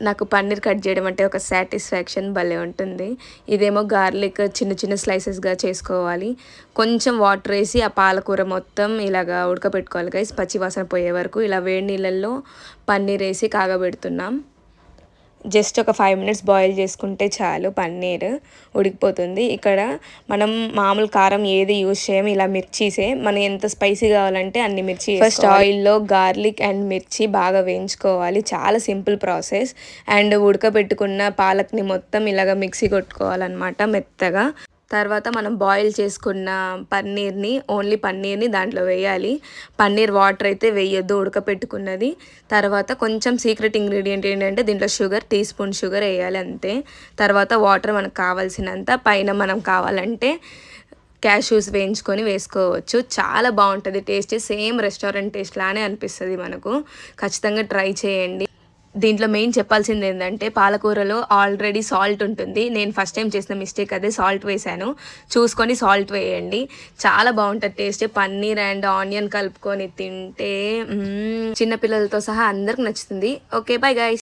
నాకు పన్నీర్ కట్ చేయడం అంటే ఒక సాటిస్ఫాక్షన్ భలే ఉంటుంది. ఇదేమో గార్లిక్ చిన్న చిన్న స్లైసెస్గా చేసుకోవాలి. కొంచెం వాటర్ వేసి ఆ పాలకూర మొత్తం ఇలాగా ఉడకబెట్టుకోవాలి గైస్, పచ్చి వాసన పోయే వరకు. ఇలా వేడి నీళ్ళల్లో పన్నీర్ వేసి కాగబెడుతున్నాం. జస్ట్ ఒక 5 minutes బాయిల్ చేసుకుంటే చాలు, పన్నీర్ ఉడికిపోతుంది. ఇక్కడ మనం మామూలు కారం ఏది యూజ్ చేయము, ఇలా మిర్చీసే. మనం ఎంత స్పైసీ కావాలంటే అన్ని మిర్చి. ఫస్ట్ ఆయిల్లో గార్లిక్ అండ్ మిర్చి బాగా వేయించుకోవాలి, చాలా సింపుల్ ప్రాసెస్. అండ్ ఉడకబెట్టుకున్న పాలక్ని మొత్తం ఇలాగ మిక్సీ కొట్టుకోవాలన్నమాట మెత్తగా. తర్వాత మనం బాయిల్ చేసుకున్న ఓన్లీ పన్నీర్ని దాంట్లో వేయాలి. పన్నీర్ వాటర్ అయితే వేయొద్దు, ఉడకపెట్టుకున్నది. తర్వాత కొంచెం సీక్రెట్ ఇంగ్రీడియంట్ ఏంటంటే దీంట్లో షుగర్, టీ స్పూన్ షుగర్ వేయాలి అంతే. తర్వాత వాటర్ మనకు కావాల్సినంత, పైన మనం కావాలంటే క్యాష్యూస్ వేయించుకొని వేసుకోవచ్చు. చాలా బాగుంటుంది టేస్ట్, సేమ్ రెస్టారెంట్ టేస్ట్ లానే అనిపిస్తుంది మనకు. ఖచ్చితంగా ట్రై చేయండి. దీంట్లో మెయిన్ చెప్పాల్సింది ఏంటంటే పాలకూరలో ఆల్రెడీ సాల్ట్ ఉంటుంది. నేను ఫస్ట్ టైం చేసిన మిస్టేక్ అదే, సాల్ట్ వేసాను. చూసుకొని సాల్ట్ వేయండి, చాలా బాగుంటుంది టేస్ట్. పన్నీర్ అండ్ ఆనియన్ కలుపుకొని తింటే చిన్నపిల్లలతో సహా అందరికి నచ్చుతుంది. Okay, bye guys.